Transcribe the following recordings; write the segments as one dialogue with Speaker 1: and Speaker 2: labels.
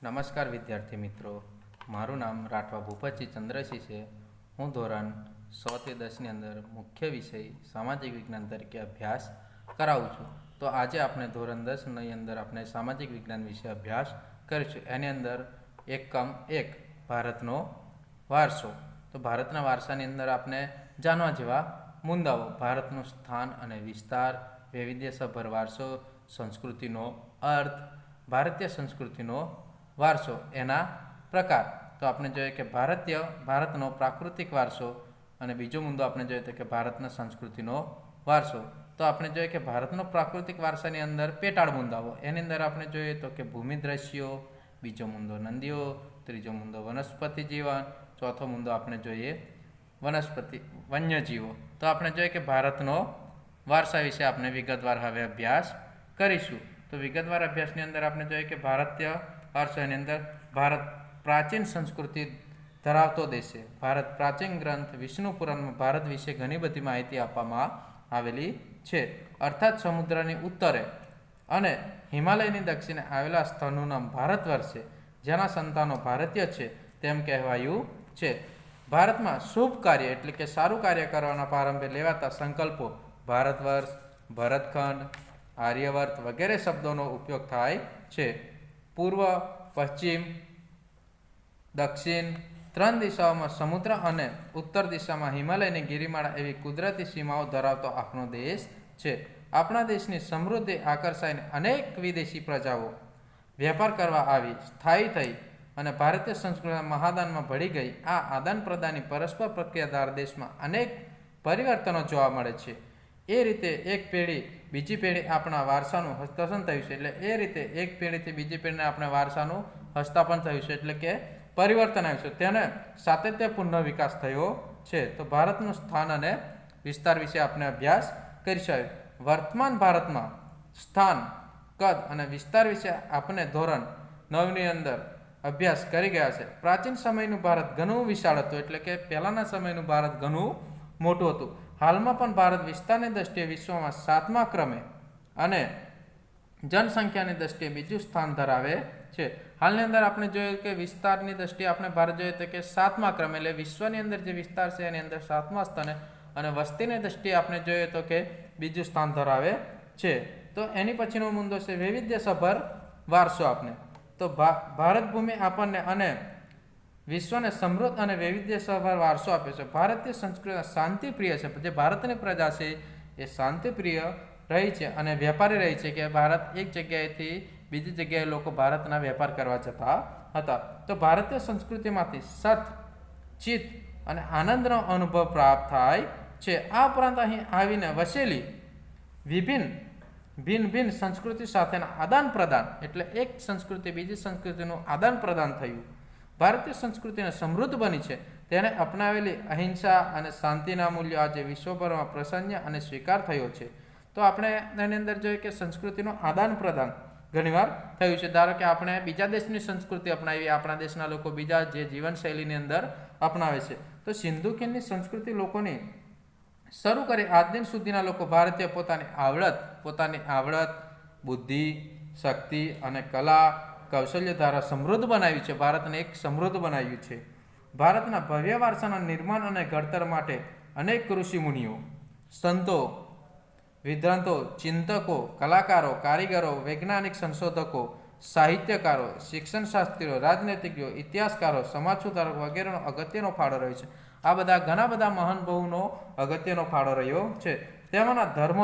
Speaker 1: નમસ્કાર વિદ્યાર્થી મિત્રો, મારું નામ રાઠવા ભૂપતજી ચંદ્રસિંહ છે. હું ધોરણ 6 થી 10ની અંદર મુખ્ય વિષય સામાજિક વિજ્ઞાન તરીકે અભ્યાસ કરાવું છું. તો આજે આપણે ધોરણ 10ની અંદર આપણે સામાજિક વિજ્ઞાન વિશે અભ્યાસ કરીશું. એની અંદર એકમ 1 ભારતનો વારસો. તો ભારતના વારસાની અંદર આપણે જાણવા જેવા મુદ્દાઓ: ભારતનું સ્થાન અને વિસ્તાર, વૈવિધ્યસભર વારસો, સંસ્કૃતિનો અર્થ, ભારતીય સંસ્કૃતિનો વારસો, એના પ્રકાર. તો આપણે જોઈએ કે ભારતનો પ્રાકૃતિક વારસો, અને બીજો મુદ્દો આપણે જોઈએ તો કે ભારતના સંસ્કૃતિનો વારસો. તો આપણે જોઈએ કે ભારતનો પ્રાકૃતિક વારસાની અંદર પેટાળ મુદ્દાઓ, એની અંદર આપણે જોઈએ તો કે ભૂમિ દ્રશ્યો, બીજો મુદ્દો નદીઓ, ત્રીજો મુદ્દો વનસ્પતિ જીવન, ચોથો મુદ્દો આપણે જોઈએ વન્યજીવો. તો આપણે જોઈએ કે ભારતનો વારસા વિશે આપણે વિગતવાર હવે અભ્યાસ કરીશું. તો વિગતવાર અભ્યાસની અંદર આપણે જોઈએ કે ભારતીય વારસો, એની અંદર ભારત પ્રાચીન સંસ્કૃતિ ધરાવતો દેશ છે. ભારત પ્રાચીન ગ્રંથ વિષ્ણુ પુરાણમાં ભારત વિશે ઘણી બધી માહિતી આપવામાં આવેલી છે. અર્થાત સમુદ્રની ઉત્તરે અને હિમાલયની દક્ષિણે આવેલા સ્થળનું નામ ભારત વર્ષ છે, જેના સંતાનો ભારતીય છે તેમ કહેવાયું છે. ભારતમાં શુભ કાર્ય એટલે કે સારું કાર્ય કરવાના પ્રારંભે લેવાતા સંકલ્પો ભારત વર્ષ, ભરતખંડ, આર્યવર્ત વગેરે શબ્દોનો ઉપયોગ થાય છે. પૂર્વ, પશ્ચિમ, દક્ષિણ ત્રણ દિશાઓમાં સમુદ્ર અને ઉત્તર દિશામાં હિમાલયની ગિરિમાળા એવી કુદરતી સીમાઓ ધરાવતો આપણો દેશ છે. આપણા દેશની સમૃદ્ધિ આકર્ષાઈને અનેક વિદેશી પ્રજાઓ વેપાર કરવા આવી, સ્થાયી થઈ અને ભારતીય સંસ્કૃતિના મહાદાનમાં ભળી ગઈ. આ આદાન પ્રદાનની પરસ્પર પ્રક્રિયા દ્વારા દેશમાં અનેક પરિવર્તનો જોવા મળે છે. એ રીતે એક પેઢી બીજી પેઢી આપણા વારસાનું હસ્તાપન થયું છે. એટલે એ રીતે એક પેઢીથી બીજી પેઢીને આપણે વારસાનું હસ્તાપન થયું છે, એટલે કે પરિવર્તન આવ્યું છે. તેને સાતત્યપૂર્ણ વિકાસ થયો છે. તો ભારતનું સ્થાન અને વિસ્તાર વિશે આપણે અભ્યાસ કરીશું. વર્તમાન ભારતમાં સ્થાન, કદ અને વિસ્તાર વિશે આપણે ધોરણ 9ની અંદર અભ્યાસ કરી ગયા છે. પ્રાચીન સમયનું ભારત ઘણું વિશાળ હતું, એટલે કે પહેલાંના સમયનું ભારત ઘણું મોટું હતું. હાલમાં પણ ભારત વિસ્તારની દ્રષ્ટિએ વિશ્વમાં 7મા ક્રમે અને જનસંખ્યાની દ્રષ્ટિએ બીજું સ્થાન ધરાવે છે. હાલની અંદર આપણે જોઈએ કે વિસ્તારની દ્રષ્ટિએ આપણે ભારત જોઈએ તો કે 7મા ક્રમે, એટલે વિશ્વની અંદર જે વિસ્તાર છે એની અંદર 7મા સ્થાને, અને વસ્તીની દ્રષ્ટિએ આપણે જોઈએ તો કે બીજું સ્થાન ધરાવે છે. તો એની પછીનો મુદ્દો છે વૈવિધ્યસભર વારસો. આપણે તો ભારત ભૂમિ આપણને અને વિશ્વને સમૃદ્ધ અને વૈવિધ્યસભર વારસો આપે છે. ભારતીય સંસ્કૃતિ શાંતિપ્રિય છે. જે ભારતની પ્રજા છે એ શાંતિપ્રિય રહી છે અને વેપારી રહી છે, કે ભારત એક જગ્યાએથી બીજી જગ્યાએ લોકો ભારતના વેપાર કરવા જતા હતા. તો ભારતીય સંસ્કૃતિમાંથી સત, ચિત્ત અને આનંદનો અનુભવ પ્રાપ્ત થાય છે. આ ઉપરાંત અહીં આવીને વસેલી ભિન્ન સંસ્કૃતિ સાથેના આદાન પ્રદાન, એટલે એક સંસ્કૃતિ બીજી સંસ્કૃતિનું આદાન પ્રદાન થયું. ભારતીય સંસ્કૃતિને સમૃદ્ધ બની છે. તેને અપનાવેલી અહિંસા અને શાંતિના મૂલ્યો આજે વિશ્વભરમાં પ્રસન્ન અને સ્વીકાર થયો છે. તો આપણે એની અંદર જોઈએ કે સંસ્કૃતિનું આદાન પ્રદાન ઘણીવાર થયું છે. ધારો કે આપણે બીજા દેશની સંસ્કૃતિ અપનાવી, આપણા દેશના લોકો બીજા જે જીવનશૈલીની અંદર અપનાવે છે. તો સિંધુ ખીણની સંસ્કૃતિ લોકોની શરૂ કરી આજ દિન સુધીના લોકો ભારતીય પોતાની આવડત, બુદ્ધિ, શક્તિ અને કલા કૌશલ્ય દ્વારા સમૃદ્ધ બનાવ્યું છે. ભારતને એક સમૃદ્ધ બનાવ્યું છે. ભારતના ભવ્ય વારસાના નિર્માણ અને ઘડતર માટે અનેક ઋષિ મુનિઓ, સંતો, વિદ્વાંતો, ચિંતકો, કલાકારો, કારીગરો, વૈજ્ઞાનિક સંશોધકો, સાહિત્યકારો, શિક્ષણશાસ્ત્રીઓ, રાજનૈતિકો, ઇતિહાસકારો, સમાજ સુધારકો વગેરેનો અગત્યનો ફાળો રહ્યો છે. આ બધા ઘણા બધા મહાનુભાવોનો અગત્યનો ફાળો રહ્યો છે. તેમાંના ધર્મ,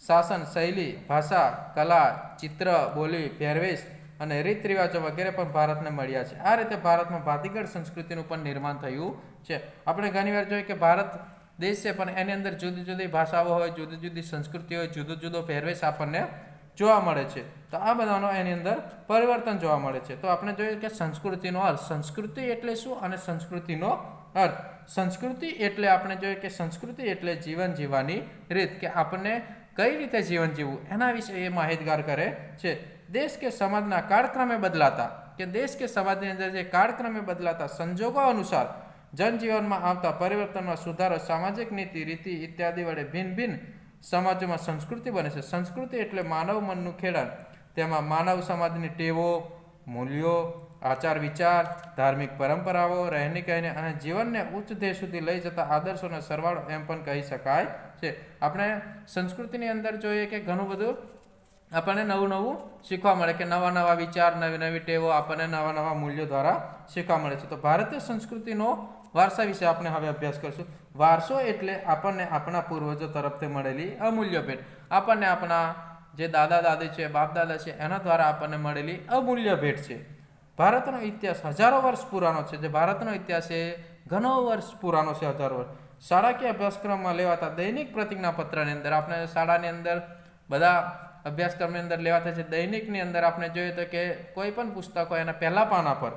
Speaker 1: શાસન, શૈલી, ભાષા, કલા, ચિત્ર, બોલી, પહેરવેશ અને રીત રિવાજો વગેરે પણ ભારતને મળ્યા છે. આ રીતે ભારતમાં ભાતીગળ સંસ્કૃતિનું પણ નિર્માણ થયું છે. આપણે ઘણીવાર જોઈએ કે ભારત દેશ છે, પણ એની અંદર જુદી જુદી ભાષાઓ હોય, જુદી જુદી સંસ્કૃતિ હોય, જુદો જુદો પહેરવેશ આપણને જોવા મળે છે. તો આ બધાનો એની અંદર પરિવર્તન જોવા મળે છે. તો આપણે જોઈએ કે સંસ્કૃતિનો અર્થ, સંસ્કૃતિ એટલે શું અને સંસ્કૃતિનો અર્થ. સંસ્કૃતિ એટલે આપણે જોઈએ કે સંસ્કૃતિ એટલે જીવન જીવવાની રીત, કે આપણને કઈ રીતે જીવન જીવવું એના વિશે એ માહિતગાર કરે છે. દેશ કે સમાજના કાળક્રમે અંદર જે કાળક્રમે બદલાતા સંજોગો અનુસાર જનજીવનમાં આવતા પરિવર્તનમાં સુધારો, સામાજિક નીતિ, રીતિ ઇત્યાદિ વડે ભિન્ન સમાજોમાં સંસ્કૃતિ બને છે. સંસ્કૃતિ એટલે માનવ મનનું ખેડાણ. તેમાં માનવ સમાજની ટેવો, મૂલ્યો, આચાર વિચાર, ધાર્મિક પરંપરાઓ, રહેણી કહેણી અને જીવનને ઉચ્ચ ધ્યેય સુધી લઈ જતા આદર્શોનો સરવાળો એમ પણ કહી શકાય છે. આપણે સંસ્કૃતિની અંદર જોઈએ કે ઘણું બધું આપણને નવું નવું શીખવા મળે, કે નવા નવા વિચાર, નવી નવી ટેવો આપણને નવા નવા મૂલ્યો દ્વારા શીખવા મળે છે. તો ભારતીય સંસ્કૃતિનો વારસા વિશે આપણે હવે અભ્યાસ કરીશું. વારસો એટલે આપણને આપણા પૂર્વજો તરફથી મળેલી અમૂલ્ય ભેટ. આપણને આપણા જે દાદા દાદી છે, બાપ દાદા છે, એના દ્વારા આપણને મળેલી અમૂલ્ય ભેટ છે. ભારતનો ઇતિહાસ હજારો વર્ષ પુરાનો છે. જે ભારતનો ઇતિહાસ એ ઘણો વર્ષ પુરાનો છે, હજારો વર્ષ. શાળાકીય અભ્યાસક્રમમાં લેવાતા દૈનિક પ્રતિજ્ઞાપત્રની અંદર આપણે શાળાની અંદર બધા અભ્યાસક્રમની અંદર લેવાતા છે. દૈનિકની અંદર આપણે જોઈએ તો કે કોઈ પણ પુસ્તક હોય એના પહેલા પાના પર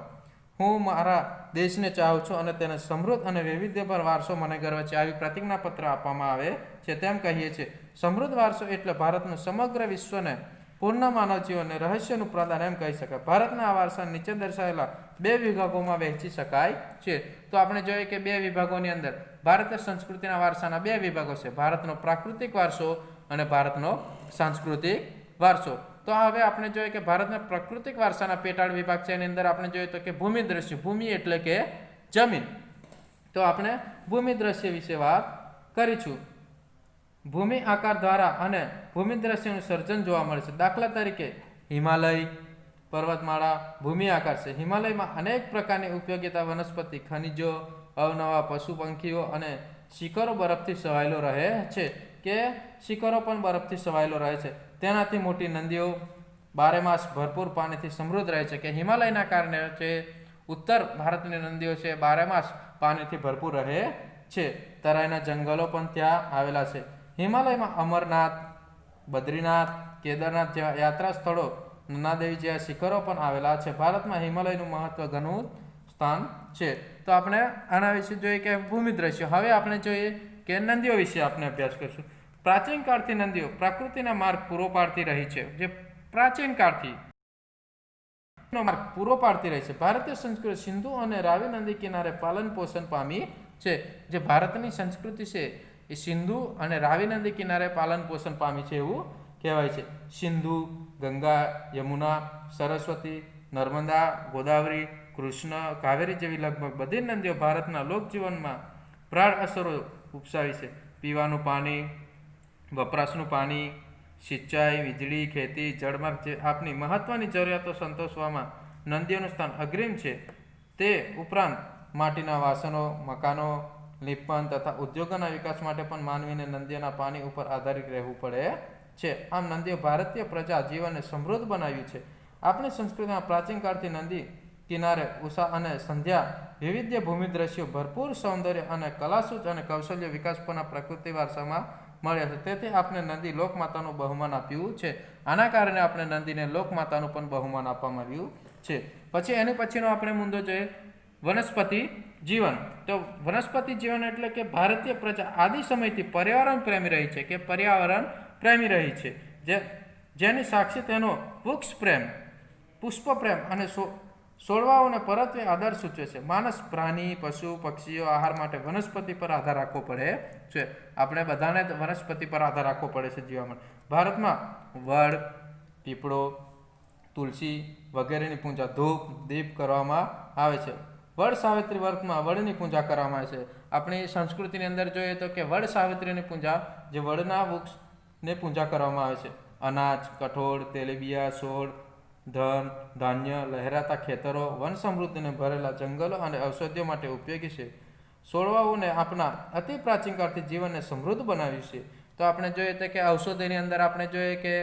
Speaker 1: હું મારા દેશને ચાહું છું અને તેને સમૃદ્ધ અને વૈવિધ્યભર વારસો મને ગર્વ છે, આવી પ્રતિજ્ઞાપત્ર આપવામાં આવે છે. તેમ કહીએ છીએ સમૃદ્ધ વારસો એટલે ભારતનું સમગ્ર વિશ્વને પૂર્ણ માનવ જીવનને રહસ્યનું પ્રદાન એમ કહી શકાય. ભારતના આ વારસાને નીચે દર્શાવેલા 2 વિભાગોમાં વહેંચી શકાય છે. તો આપણે જોઈએ કે 2 વિભાગોની અંદર ભારતીય સંસ્કૃતિના વારસાના 2 વિભાગો છે, ભારતનો પ્રાકૃતિક વારસો અને ભારતનો સાંસ્કૃતિક વારસો. તો હવે આપણે જોઈએ કે ભારતના પ્રાકૃતિક વારસાના પેટાળ વિભાગ છે. એની અંદર આપણે જોઈએ તો કે ભૂમિ દ્રશ્ય, ભૂમિ એટલે કે જમીન. તો આપણે ભૂમિ દ્રશ્ય વિશે વાત કરીશું. ભૂમિ આકાર દ્વારા અને ભૂમિ દ્રશ્યનું સર્જન જોવા મળે છે. દાખલા તરીકે હિમાલય પર્વતમાળા ભૂમિ આકાર છે. હિમાલયમાં અનેક પ્રકારની ઉપયોગીતા વનસ્પતિ, ખનિજો, અવનવા પશુ પંખીઓ અને શિખરો બરફથી છવાયેલો રહે છે, કે શિખરો પણ બરફથી છવાયેલો રહે છે. તેનાથી મોટી નદીઓ બારેમાસ ભરપૂર પાણીથી સમૃદ્ધ રહે છે, કે હિમાલયના કારણે જે ઉત્તર ભારતની નદીઓ છે બારેમાસ પાણીથી ભરપૂર રહે છે. તરાઈના જંગલો પણ ત્યાં આવેલા છે. હિમાલયમાં અમરનાથ, બદ્રીનાથ, કેદારનાથ જેવા યાત્રા સ્થળો, નંદાદેવી જેવા શિખરો પણ આવેલા છે. ભારતમાં હિમાલયનું મહત્વ ઘણું સ્થાન છે. તો આપણે આના વિશે જોઈએ કે ભૂમિ દ્રશ્યો. હવે આપણે જોઈએ કે નદીઓ વિશે આપણે અભ્યાસ કરીશું. પ્રાચીન કાળથી નદીઓ પ્રકૃતિના માર્ગ પૂરો પાડતી રહી છે. જે પ્રાચીન કાળથી માર્ગ પૂરો પાડતી રહી છે. ભારતીય સંસ્કૃતિ સિંધુ અને રાવી નદી કિનારે પાલન પોષણ પામી છે. જે ભારતની સંસ્કૃતિ છે એ સિંધુ અને રાવી નદી કિનારે પાલન પોષણ પામી છે એવું કહેવાય છે. સિંધુ, ગંગા, યમુના, સરસ્વતી, નર્મદા, ગોદાવરી, કૃષ્ણ, કાવેરી જેવી લગભગ બધી નદીઓ ભારતના લોકજીવનમાં પ્રાણ અસરો ઉપસાવી છે. પીવાનું પાણી, વપરાશનું પાણી, સિંચાઈ, વીજળી, ખેતી, જળમાર્ગ જે આપણી મહત્વની જરૂરિયાતો સંતોષવામાં નદીઓનું સ્થાન અગ્રીમ છે. તે ઉપરાંત માટીના વાસણો, મકાનો, લીંપણ તથા ઉદ્યોગોના વિકાસ માટે પણ માનવીને નદીઓના પાણી ઉપર આધારિત રહેવું પડે છે. આમ નદીઓ ભારતીય પ્રજા જીવનને સમૃદ્ધ બનાવ્યું છે. આપણી સંસ્કૃતિમાં પ્રાચીન કાળથી નદી કિનારે ઉષા અને સંધ્યા વિવિધ ભૂમિ દ્રશ્યો ભરપૂર સૌંદર્ય અને કલાસૂચ અને કૌશલ્ય વિકાસ પરના પ્રકૃતિ વારસામાં મળ્યા છે. તેથી આપણે નદી લોકમાતાનું બહુમાન આપ્યું છે. આના કારણે આપણે નદીને લોકમાતાનું પણ બહુમાન આપવામાં આવ્યું છે. પછી એની પછીનો આપણે મુદ્દો જોઈએ વનસ્પતિ જીવન. તો વનસ્પતિ જીવન એટલે કે ભારતીય પ્રજા આદિ સમયથી પર્યાવરણ પ્રેમી રહી છે, કે પર્યાવરણ પ્રેમી રહી છે, જેની સાક્ષી તેનો વૃક્ષ પ્રેમ, પુષ્પ પ્રેમ અને છોડવાઓને પરત્વે આધાર સૂચવે છે. માણસ, પ્રાણી, પશુ, પક્ષીઓ આહાર માટે વનસ્પતિ પર આધાર રાખવો પડે છે. આપણે બધાને વનસ્પતિ પર આધાર રાખવો પડે છે જીવવા માટે. ભારતમાં વડ, પીપળો, તુલસી વગેરેની પૂજા ધૂપ દીપ કરવામાં આવે છે. વડ સાવિત્રી વ્રતમાં વડની પૂજા કરવામાં આવે છે. આપણી સંસ્કૃતિની અંદર જોઈએ તો કે વડ સાવિત્રીની પૂજા, જે વડના વૃક્ષને પૂજા કરવામાં આવે છે. અનાજ, કઠોળ, તેલીબિયા, છોડ, ધન, ધાન્ય, લહેરાતા ખેતરો, વન સમૃદ્ધિને ભરેલા જંગલો અને ઔષધિઓ માટે ઉપયોગી છે. છોડવાઓને આપણા અતિ પ્રાચીન કાળથી જીવનને સમૃદ્ધ બનાવ્યું છે. તો આપણે જોઈએ તો કે ઔષધિની અંદર આપણે જોઈએ કે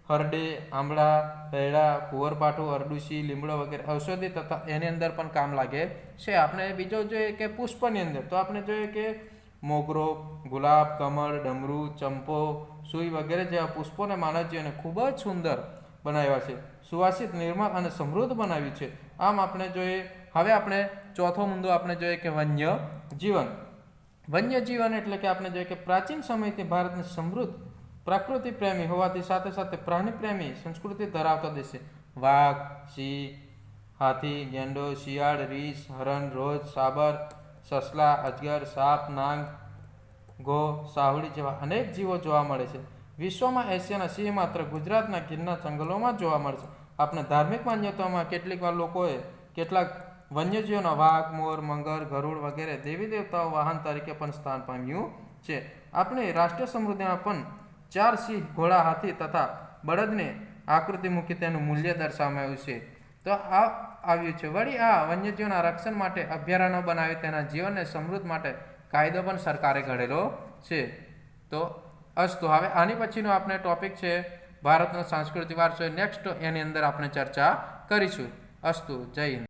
Speaker 1: હરડે, આંબળા, પૈડા, કુંવરપાઠું, અરડુસી, લીમડો વગેરે ઔષધિ તથા એની અંદર પણ કામ લાગે છે. આપણે બીજો જોઈએ કે પુષ્પની અંદર તો આપણે જોઈએ કે મોગરો, ગુલાબ, કમળ, ડમરું, ચંપો, સુઈ વગેરે જેવા પુષ્પોને માનવજીવને ખૂબ જ સુંદર બનાવ્યા છે. સુવાસિત, નિર્મળ અને સમૃદ્ધ બનાવ્યું છે. આમ આપણે જોઈએ. હવે આપણે ચોથો મુદ્દો આપણે જોઈએ કે વન્ય જીવન. વન્ય જીવન એટલે કે આપણે જોઈએ કે પ્રાચીન સમયથી ભારતની સમૃદ્ધ પ્રકૃતિ પ્રેમી હોવાથી સાથે સાથે પ્રાણી પ્રેમી સંસ્કૃતિ ધરાવતો દેશ છે. વાઘ, સિંહ, હાથી, ગેંડો, શિયાળ, રીંછ, હરણ, રોજ, સાબર, સસલા, અજગર, સાપ, નાગ, ગો, સાહુડી જેવા અનેક જીવો જોવા મળે છે. વિશ્વમાં એશિયાના સિંહ માત્ર ગુજરાતના ગીરના જંગલોમાં જોવા મળે છે. આપણે ધાર્મિક માન્યતાઓમાં કેટલીક વાર લોકોએ કેટલાક વન્યજીવોના વાઘ, મોર, મગર, ગરુડ વગેરે દેવી દેવતાઓ વાહન તરીકે પણ સ્થાન પામ્યું છે. આપણી રાષ્ટ્રીય સમૃદ્ધિમાં પણ 4 સિંહ, ઘોડા, હાથી તથા બળદને આકૃતિ મૂકી તેનું મૂલ્ય દર્શાવવામાં આવ્યું છે. તો આ આવ્યું છે. વળી આ વન્યજીવોના રક્ષણ માટે અભયારણ્યો બનાવી તેના જીવનને સમૃદ્ધ માટે કાયદો પણ સરકારે ઘડેલો છે. તો અસ્તુ. હવે આની પછીનો આપણે ટોપિક છે ભારતનો સાંસ્કૃતિક વારસો. નેક્સ્ટ એની અંદર આપણે ચર્ચા કરીશું. અસ્તુ. જય હિન્દ.